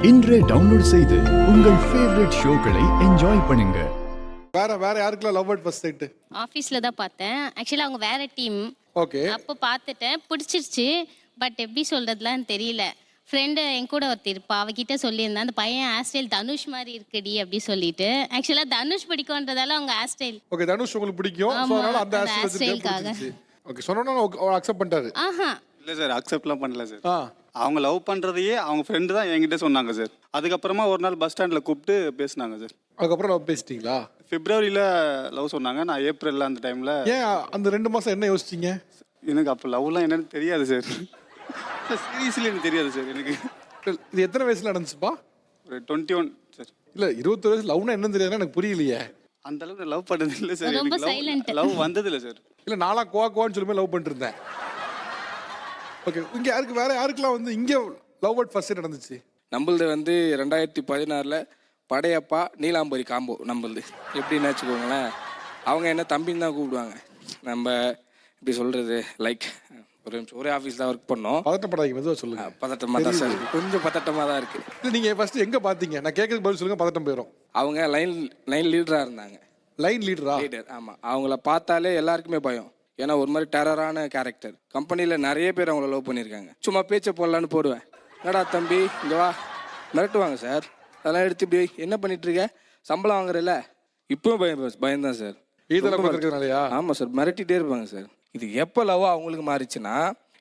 இன்றே டவுன்லோட் செய்து உங்கள் ஃபேவரட் ஷோக்களை என்ஜாய் பண்ணுங்க. வேற யாருக்குலாம் லவ் அட் ஃபர்ஸ்ட் சைட்? ஆஃபீஸில் தான் பார்த்தேன். ஆக்சுவலாக அவங்க வேற டீம். ஓகே. அப்போ பார்த்துட்டேன், பிடிச்சிருச்சு. பட் எப்படி சொல்கிறதுலாம் தெரியல. ஃப்ரெண்டு என் கூட ஒருத்தி இருப்பா, அவகிட்ட சொல்லியிருந்தேன் அந்த பையன் ஹேர் ஸ்டைல் தனுஷ் மாதிரி இருக்குடி அப்படி சொல்லிட்டு. ஆக்சுவலாக தனுஷ் பிடிக்கும்ன்றதால அவங்க ஹேர் ஸ்டைல். ஓகே, தனுஷ் உங்களுக்கு பிடிக்கும். சோ அதனால அந்த ஹேர் ஸ்டைலுக்காக. ஓகே, சொன்னோன்னா அவர் அக்செப்ட் பண்ணிட்டாரு. ஆஹா இல்லை சார், அக்செப்ட்லாம் பண்ணல சார். அவங்க லவ் பண்ணுறதையே அவங்க ஃப்ரெண்டு தான் என்கிட்ட சொன்னாங்க சார். அதுக்கப்புறமா ஒரு நாள் பஸ் ஸ்டாண்டில் கூப்பிட்டு பேசினாங்க சார். அதுக்கப்புறம் லவ் பேசிட்டீங்களா? பிப்ரவரியில் லவ் சொன்னாங்க, நான் ஏப்ரலில் அந்த டைமில். ஏன் அந்த 2 மாசம் என்ன யோசிச்சீங்க? எனக்கு அப்போ லவ்லாம் என்னன்னு தெரியாது சார். சீரியஸ்லி எனக்கு தெரியாது சார். எனக்கு இது எத்தனை வயசுல நடந்துச்சுப்பா? ஒரு 21 சார். இல்லை, 21 வயசு லவ்னா என்னன்னு தெரியாதுன்னா எனக்கு புரியலையே. அந்த அளவுக்கு லவ் பண்ணது இல்லை சார். ரொம்ப எனக்கு silent. லவ் வந்தது இல்லை சார். இல்லை, நான்லாம் கோவான்னு சொல்லுமே லவ் பண்ணிட்டு இருந்தேன். ஓகே, இங்கே வேற யாருக்கெல்லாம் இங்கே லவ் அட் ஃபர்ஸ்ட் நடந்துச்சு? நம்மளது 2016 படையப்பா நீலாம்பரி காம்போ. நம்மளது எப்படின்னு வச்சுக்கோங்களேன், அவங்க என்ன தம்பின்னு தான் கூப்பிடுவாங்க. நம்ம இப்படி சொல்கிறது லைக் ஒரு நிமிஷம், ஒரே ஆஃபீஸ் தான் ஒர்க் பண்ணோம். பதட்டப்படாதீங்க, மெதுவாக சொல்லுங்க. பதட்டமாக தான் சார், கொஞ்சம் பதட்டமாக தான் இருக்குது. இல்லை, நீங்கள் ஃபர்ஸ்ட் எங்கே பார்த்தீங்க? நான் கேட்கறதுக்கு பதில் சொல்லுங்க, பதட்டம் போயிடும். அவங்க லைன் லீடராக இருந்தாங்க. லைன் லீடரா? லீடர், ஆமாம். அவங்கள பார்த்தாலே எல்லாருக்குமே பயம். ஏன்னா ஒரு மாதிரி டெரரான கேரக்டர். கம்பெனியில் நிறைய பேர் அவங்கள லவ் பண்ணியிருக்காங்க. சும்மா பேச்சை போடலான்னு போடுவேன். என்னடா தம்பி இங்கே வா, மிரட்டுவாங்க சார். அதெல்லாம் எடுத்து இப்படி என்ன பண்ணிட்டுருக்க, சம்பளம் வாங்குறல, இப்பவும் பயம்தான் சார். இதெல்லாம் இருக்கிறதுனாலயா? ஆமாம் சார், மிரட்டிகிட்டே இருப்பாங்க சார். இது எப்போ லவ் அவங்களுக்கு மாறிச்சுன்னா,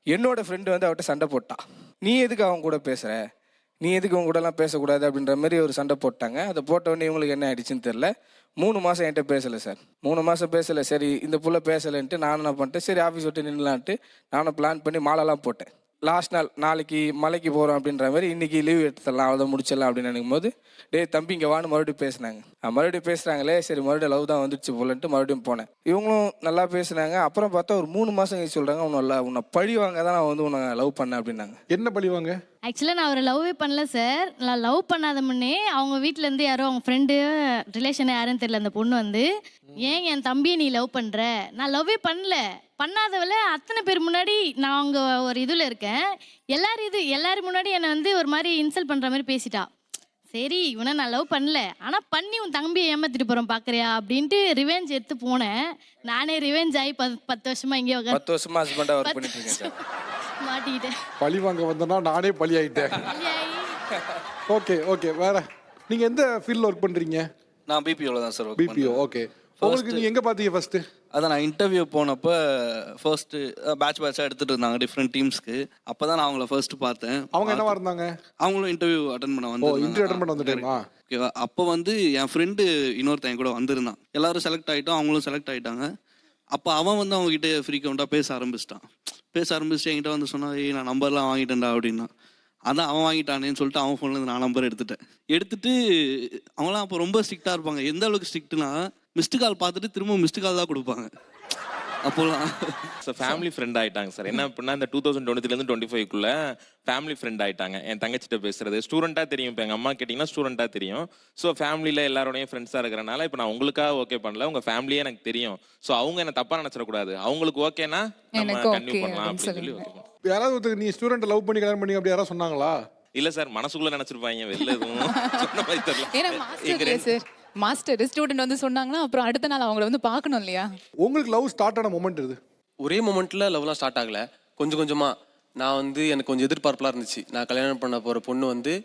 என்னோட ஃப்ரெண்டு அவர்கிட்ட சண்டை போட்டான். நீ எதுக்கு அவங்க கூட பேசுகிற, நீ எதுக்கு அவங்க கூடலாம் பேசக்கூடாது அப்படின்ற மாதிரி ஒரு சண்டை போட்டாங்க. அதை போட்டவொடனே இவங்களுக்கு என்ன ஆயிடுச்சுன்னு தெரில. 3 மாதம் என்கிட்ட பேசலை சார். 3 மாதம் பேசலை. சரி இந்த புள்ள பேசலைன்ட்டு நானும் என்ன பண்ணிட்டேன், சரி ஆஃபீஸ் விட்டு நின்றுலான்ட்டு நானும் பிளான் பண்ணி மாலைலாம் போட்டேன். லாஸ்ட் நாள் நாளைக்கு மலைக்கு போகிறோம் அப்படின்ற மாதிரி, இன்றைக்கி லீவ் எடுத்துடலாம், அவ்வளோ முடிச்சிடலாம் அப்படின்னு நினைக்கும் போது, தம்பி இங்கே வான்னு மறுபடியும் பேசினாங்க. மறுபடியும் பேசுகிறாங்களே, சரி மறுபடியும் லவ் தான் வந்துடுச்சு போலன்ட்டு மறுபடியும் போனேன். இவங்களும் நல்லா பேசுனாங்க. அப்புறம் பார்த்தா ஒரு 3 மாதம் கழிச்சு சொல்கிறாங்க, உன்னை பழி வாங்க தான் நான் உன்னை லவ் பண்ணேன் அப்படின்னாங்க. என்ன பழி வாங்க? ஆக்சுவலாக நான் அவரை லவ்வே பண்ணல சார். நான் லவ் பண்ணாத முன்னே அவங்க வீட்டிலேருந்து யாரோ அவங்க ஃப்ரெண்டு ரிலேஷன் யாருன்னு தெரியல, அந்த பொண்ணு ஏன் என் தம்பியை நீ லவ் பண்ணுற, நான் லவ்வே பண்ணாதவள அத்தனை பேர் முன்னாடி நான் அங்கே ஒரு இதில் இருக்கேன், எல்லாரும் முன்னாடி என்னை ஒரு மாதிரி இன்சல்ட் பண்ணுற மாதிரி பேசிட்டா. சரி இவனை நான் லவ் பண்ணல, ஆனால் பண்ணி உன் தம்பியை ஏமாத்திட்டு போகிறோம் பார்க்குறியா அப்படின்ட்டு ரிவெஞ்ச் எடுத்து போனேன். நானே ரிவெஞ்ச் ஆகி 10 வருஷமா இங்கே 10 வருஷமா ஹஸ்பண்டாக ஒர்க் பண்ணிட்டு இருக்கேன் சார். மாட்டிக்கிட்டேன். பழி வாங்க வந்தேன்னா நானே பழி ஆயிட்டேன். ஓகே ஓகே, வேற நீங்க எந்த ஃபீல்ட்ல ஒர்க் பண்றீங்க? நான் பிபிஓல தான் சார் ஒர்க் பண்றேன். பிபிஓ. ஓகே, உங்களுக்கு நீங்க எங்க பாத்தீங்க ஃபர்ஸ்ட்? அதான் நான் இன்டர்வியூ போனப்ப ஃபர்ஸ்ட் பேட்சா எடுத்துட்டு இருந்தாங்க டிஃப்ரெண்ட் டீம்ஸ்க்கு. அப்பதான் நான் அவங்கள ஃபர்ஸ்ட் பார்த்தேன். அவங்க என்னவா இருந்தாங்க? அவங்களும் இன்டர்வியூ அட்டென்ட் பண்ண வந்தாங்க. இன்டர்வியூ அட்டென்ட் பண்ண வந்துட்டீங்களா? ஓகேவா. அப்போ என் ஃப்ரெண்டு இன்னொருத்தன் கூட வந்திருந்தான். எல்லாரும் செலக்ட் ஆகிட்டோம், அவங்களும் செலக்ட் ஆகிட்டாங்க. அப்போ அவன் அவங்க கிட்ட ஃப்ரீக்வெண்ட்டாக பேச ஆரம்பிச்சுட்டு என்கிட்ட சொன்னா, நான் நம்பர்லாம் வாங்கிட்டேன்டா அப்படின்னா. அதான் அவன் வாங்கிட்டானேன்னு சொல்லிட்டு அவன் ஃபோன்லேருந்து நான் நம்பர் எடுத்துட்டு அவங்களாம் அப்போ ரொம்ப ஸ்ட்ரிக்டாக இருப்பாங்க. எந்த அளவுக்கு ஸ்ட்ரிக்ட்னா, மிஸ்டு கால் பார்த்துட்டு திரும்ப மிஸ்டு கால் தான் கொடுப்பாங்க அப்போலாம். சார் ஃபேமிலி ஃப்ரெண்ட் ஆகிட்டாங்க சார். என்ன அப்படின்னா, இந்த 2023 25க்குள்ள ஃபேமிலி ஃப்ரெண்ட் ஆகிட்டாங்க. என் தங்கச்சிட்ட பேசுறது ஸ்டூடெண்ட்டாக தெரியும். இப்போ எங்கள் அம்மா கேட்டிங்கன்னா ஸ்டூடெண்ட்டாக தெரியும். ஸோ ஃபேமிலியில் எல்லாரோடையும் ஃப்ரெண்ட்ஸாக இருக்கிறனால இப்போ நான் உங்களுக்காக ஓகே பண்ணல, உங்கள் ஃபேமிலியே எனக்கு தெரியும். ஸோ அவங்க என்ன தப்பாக நினச்சிடக்கூடாது, அவங்களுக்கு ஓகேனா நம்ம கன்டினியூ பண்ணலாம் அப்படின்னு சொல்லி ஓகே. யாராவது நீ ஸ்டூடெண்ட் லவ் பண்ணி கல்யாணம் பண்ணி அப்படி யாராவது சொன்னாங்களா? இல்லை சார், மனசுக்குள்ளே நினச்சிருப்பாங்க, வெளில எதுவும் சொன்ன மாதிரி தெரியல. மாஸ்டர் ஸ்டூடெண்ட் சொன்னாங்கன்னா அப்புறம் அடுத்த நாள் அவங்கள பார்க்கணும் இல்லையா? உங்களுக்கு லவ் ஸ்டார்ட் ஆன மொமெண்ட் இது? ஒரே மொமெண்ட்ல லவ்லாம் ஸ்டார்ட் ஆகல. கொஞ்சமா நான் எனக்கு கொஞ்சம் எதிர்பார்ப்பெலாம் இருந்துச்சு. நான் கல்யாணம் பண்ண போகிற பொண்ணு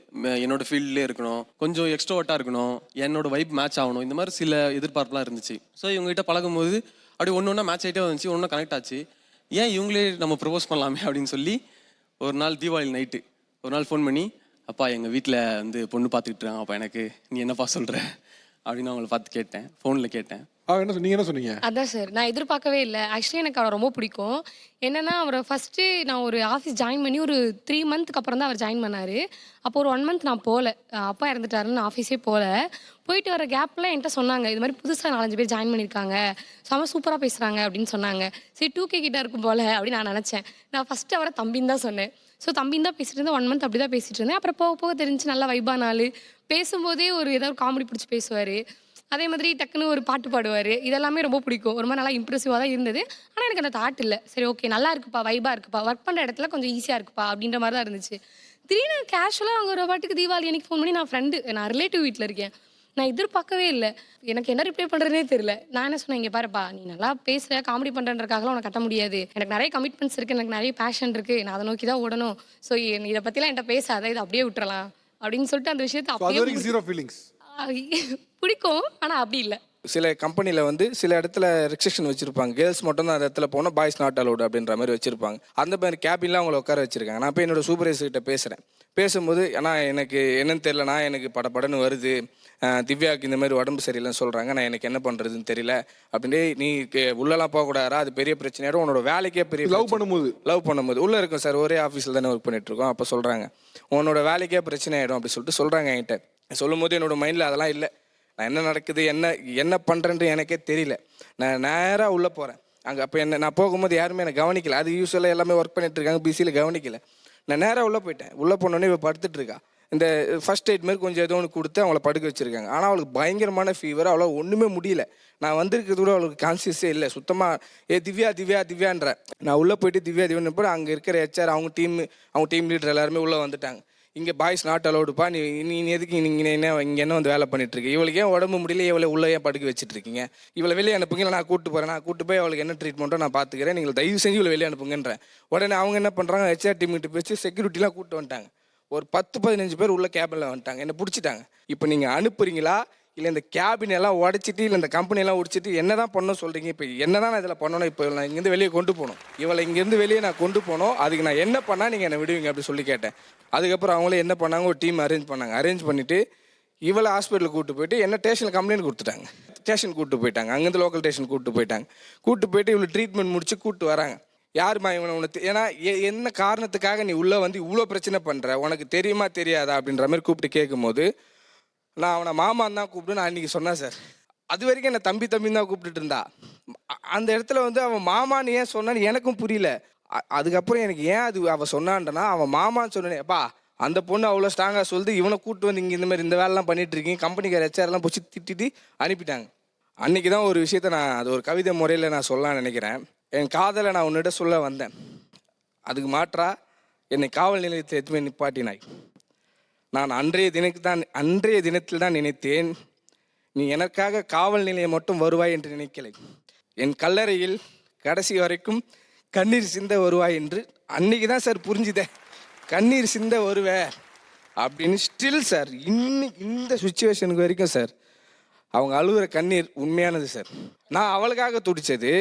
என்னோட ஃபீல்ட்லேயே இருக்கணும், கொஞ்சம் எக்ஸ்ட்ரோவர்ட்டாக இருக்கணும், என்னோட வைப் மேட்ச் ஆகணும், இந்த மாதிரி சில எதிர்பார்ப்புலாம் இருந்துச்சு. ஸோ இவங்ககிட்ட பழகும்போது அப்படி ஒன்று மேட்ச் ஆகிட்டே வந்துச்சு, ஒன்று கனெக்ட் ஆச்சு. ஏன் இவங்களே நம்ம ப்ரப்போஸ் பண்ணலாமே அப்படின்னு சொல்லி ஒரு நாள் தீபாவளி நைட்டு ஒரு நாள் ஃபோன் பண்ணி, அப்பா எங்கள் வீட்டில் பொண்ணு பார்த்துக்கிட்டு இருக்காங்க, அப்பா எனக்கு நீ என்னப்பா சொல்கிற அப்படின்னு அவங்கள பார்த்து கேட்டேன், ஃபோனில் கேட்டேன். என்ன சொன்னீங்க? அதான் சார், நான் எதிர்பார்க்கவே இல்லை. ஆக்சுவலி எனக்கு அவரை ரொம்ப பிடிக்கும். என்னன்னா, அவரை ஃபர்ஸ்ட்டு நான் ஒரு ஆஃபீஸ் ஜாயின் பண்ணி ஒரு 3 மந்த்துக்கு அப்புறம் தான் அவர் ஜாயின் பண்ணார். அப்போ ஒரு 1 மந்த் நான் போகல, அப்பா இறந்துட்டாருன்னு ஆஃபீஸே போயிட்டு வர கேப்பில் என்கிட்ட சொன்னாங்க, இது மாதிரி புதுசாக 4-5 பேர் ஜாயின் பண்ணியிருக்காங்க, செம சூப்பராக பேசுகிறாங்க அப்படின்னு சொன்னாங்க. சரி 2K கிட்ட இருக்கும் போல் அப்படின்னு நான் நினச்சேன். நான் ஃபஸ்ட்டு அவரை தம்பின்னு தான் சொன்னேன். ஸோ தம்பின்னு தான் பேசிட்டு இருந்தேன். 1 மந்த் அப்படி தான் பேசிகிட்டு இருந்தேன். அப்புறம் போக தெரிஞ்சு நல்லா வைபான ஆள். பேசும்போதே ஏதாவது காமெடி பிடிச்சி பேசுவார். அதே மாதிரி டக்குன்னு ஒரு பாட்டு பாடுவார். இதெல்லாமே ரொம்ப பிடிக்கும். ஒரு மாதிரி நல்லா இம்ப்ரெசிவாக தான் இருந்தது. ஆனால் எனக்கு அந்த தாட் இல்லை. சரி ஓகே, நல்லா இருக்குப்பா, வைபாக இருக்குப்பா, ஒர்க் பண்ணுற இடத்துல கொஞ்சம் ஈஸியாக இருக்குப்பா அப்படின்ற மாதிரி தான் இருந்துச்சு. திடீர்னு கேஷுவலாக அவங்க ஒரு பாட்டுக்கு தீபாவளி அன்னைக்கு ஃபோன் பண்ணி நான் ரிலேட்டிவ் வீட்டில் இருக்கேன். நான் எதிர்பார்க்கவே இல்லை. எனக்கு என்ன ரிப்ளை பண்ணுறதுனே தெரியல. நான் என்ன சொன்னேன், இங்கே பாருப்பா, நீ நல்லா பேசுகிற, காமெடி பண்ணுறன்றக்காகலாம் உனக்கு கட்ட முடியாது. எனக்கு நிறைய கமிட்மெண்ட்ஸ் இருக்குது, எனக்கு நிறைய பேஷன் இருக்குது, நான் அதை நோக்கி தான் ஓடணும். ஸோ இதை பற்றிலாம் என்கிட்ட பேசாத, இதை அப்படியே விட்டுறலாம் அப்படின்னு சொல்லிட்டு அந்த விஷயத்தை அப்படியே ஜீரோ ஃபீலிங்ஸ். பிடிக்கும், ஆனால் அப்படி இல்லை. சில கம்பெனியில் வந்து சில இடத்துல ரெஸ்ட்ரிக்ஷன் வச்சிருப்பாங்க. கேர்ள்ஸ் மட்டும் தான் அந்த இடத்துல போனால் பாய்ஸ் நாட் அலோடு அப்படின்ற மாதிரி வச்சிருப்பாங்க. அந்த மாதிரி கேபின்லாம் அவங்கள உட்கார வச்சிருக்காங்க. நான் போய் என்னோட சூப்பர்வைசர் கிட்ட பேசுகிறேன். பேசும்போது ஆனால் எனக்கு என்னன்னு தெரியலண்ணா, எனக்கு படன்னு வருது, திவ்யாவுக்கு இந்த மாதிரி உடம்பு சரியில்லைன்னு சொல்கிறாங்க, நான் எனக்கு என்ன பண்ணுறதுன்னு தெரியல அப்படின்ட்டு, நீ உள்ளெல்லாம் போகக்கூடாதா, அது பெரிய பிரச்சனையாடும், உன்னோட வேலைக்கே பெரிய லவ் பண்ணும்போது உள்ளே இருக்கும் சார், ஒரே ஆஃபீஸில் தானே ஒர்க் பண்ணிட்டு இருக்கோம். அப்போ சொல்கிறாங்க உன்னோட வேலைக்கே பிரச்சனை ஆகிடும் அப்படி சொல்லிட்டு சொல்கிறாங்க என்கிட்ட. சொல்லும் போது என்னோட மைண்டில் அதெல்லாம் இல்லை. நான் என்ன நடக்குது, என்ன பண்ணுறேன்ட்டு எனக்கே தெரியல. நான் நேராக உள்ளே போகிறேன். அங்கே அப்போ நான் போகும்போது யாருமே என்னை கவனிக்கல. அது யூஸ்வலாக எல்லாமே ஒர்க் பண்ணிட்டு இருக்காங்க, பிஸியில் கவனிக்கல. நான் நேராக உள்ளே போயிட்டேன். உள்ளே போனோடனே இவள் படுத்துட்டு இருக்கா. இந்த ஃபர்ஸ்ட் எய்ட் மாரி கொஞ்சம் ஏதோ ஒன்று கொடுத்து அவளை படுக்க வச்சுருக்காங்க. ஆனால் அவளுக்கு பயங்கரமான ஃபீவர், அவளை ஒன்றுமே முடியல. நான் வந்திருக்கிறது கூட அவளுக்கு கான்சியஸே இல்லை சுத்தமாக. திவ்யான்ற நான் உள்ளே போயிட்டு திவ்யான்னு போய் அங்கே இருக்கிற ஹெச்ஆர், அவங்க டீம் லீடர் எல்லாருமே உள்ளே வந்துட்டாங்க. இங்கே பாய்ஸ் நாட் அலோடுப்பா, நீ எதுக்கு இங்கே என்ன வந்து வேலை பண்ணிட்டு இருக்கு, இவளுக்கு ஏன் உடம்பு முடியல, இவளை உள்ளே ஏன் படுக்க வச்சுட்டு இருக்கீங்க, இவளை வெளியே அனுப்புங்க, நான் கூப்பிட்டு போகிறேன், நான் கூப்பிட்டு போய் அவளுக்கு என்ன ட்ரீட்மெண்ட்டோ நான் பார்த்துக்கிறேன், நீங்கள் தயவு செஞ்சு இவளை வெளியே அனுப்புங்கன்றேன். உடனே அவங்க என்ன பண்ணுறாங்க, ஹெச்ஆர் டீம் கிட்ட பேசி செக்யூரிட்டிலாம் கூப்பிட்டு வந்துட்டாங்க. ஒரு 10-15 பேர் உள்ள கேபினில் வந்துட்டாங்க. என்னை பிடிச்சிட்டாங்க. இப்போ நீங்கள் அனுப்புறீங்களா இல்லை இந்த கேபின் எல்லாம் உடச்சிட்டு இல்லை இந்த கம்பெனியெல்லாம் உடைச்சிட்டு என்ன தான் பண்ணணும் சொல்கிறீங்க, இப்போ என்ன தான் நான் இதில் பண்ணணும், இப்போ நான் இங்கேருந்து வெளியே கொண்டு போகணும், இவளை இங்கேருந்து வெளியே நான் கொண்டு போகணும், அதுக்கு நான் என்ன பண்ணால் நீங்கள் என்னை விடுவீங்க அப்படி சொல்லி கேட்டேன். அதுக்கப்புறம் அவங்களே என்ன பண்ணாங்க, ஒரு டீம் அரேஞ்ச் பண்ணிவிட்டு இவளை ஹாஸ்பிட்டலுக்கு கூப்பிட்டு போயிட்டு என்ன ஸ்டேஷனில் கம்ப்ளைண்ட் கொடுத்துட்டாங்க. ஸ்டேஷன் கூப்பிட்டு போயிட்டாங்க, அங்கேருந்து லோக்கல் ஸ்டேஷன் கூப்பிட்டு போயிட்டு இவ்வளோ ட்ரீட்மெண்ட் முடிச்சு கூப்பிட்டு வராங்க. யாருமா இவனை உனக்கு, ஏன்னா என்ன காரணத்துக்காக நீ உள்ளே வந்து இவ்வளோ பிரச்சனை பண்ணுற, உனக்கு தெரியுமா தெரியாதா அப்படின்ற மாதிரி கூப்பிட்டு கேட்கும்போது நான் அவனை மாமான் தான் கூப்பிட்டு நான் அன்றைக்கி சொன்னேன் சார். அது வரைக்கும் என்னை தம்பி தான் கூப்பிட்டுட்டு இருந்தா. அந்த இடத்துல வந்து அவன் மாமான்னு ஏன் சொன்னான்னு எனக்கும் புரியல. அதுக்கப்புறம் எனக்கு ஏன் அது அவள் சொன்னான்றனா, அவன் மாமான்னு சொன்னேன்ப்பா, அந்த பொண்ணு அவ்வளோ ஸ்ட்ராங்காக சொல்லுது, இவனை கூப்பிட்டு வந்து இங்கே இந்த வேலைலாம் பண்ணிட்டு இருக்கீங்க, கம்பெனிக்கார ஹெச்ஆர்லாம் பிடிச்சி திட்டிட்டு அனுப்பிட்டாங்க. அன்றைக்கி தான் ஒரு விஷயத்த நான் அது ஒரு கவிதை முறையில் நான் சொல்லலாம்னு நினைக்கிறேன். என் காதலை நான் உன்னிட்ட சொல்ல வந்தேன், அதுக்கு மாற்றா என்னை காவல் நிலையத்தில் எதுவுமே நிப்பாட்டினாய். நான் அன்றைய தினத்தில் தான் நினைத்தேன், நீ எனக்காக காவல் நிலையம் மட்டும் வருவாய் என்று நினைக்கலை, என் கல்லறையில் கடைசி வரைக்கும் கண்ணீர் சிந்த வருவாய் என்று அன்னைக்கு தான் சார் புரிஞ்சுதே. கண்ணீர் சிந்த வருவே அப்படின்னு ஸ்டில் சார் இன்னைக்கு இந்த சுச்சுவேஷனுக்கு வரைக்கும் சார் அவங்க அழுகிற கண்ணீர் உண்மையானது சார். நான் அவளுக்காக துடிச்சது,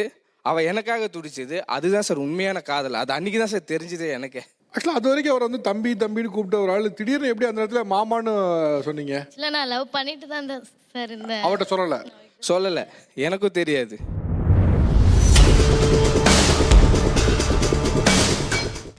அவள் எனக்காக துடிச்சது, அதுதான் சார் உண்மையான காதல். அது அன்றைக்கி தான் சார் தெரிஞ்சுதே எனக்கு. ஆக்சுவலாக அது வரைக்கும் அவர் வந்து தம்பின்னு கூப்பிட்ட ஒரு ஆள் திடீர்னு எப்படி அந்த இடத்துல மாமான்னு சொன்னீங்க? இல்லை, நான் லவ் பண்ணிட்டு தான் சார் இந்த அவட்ட சொல்லலை எனக்கும் தெரியாது.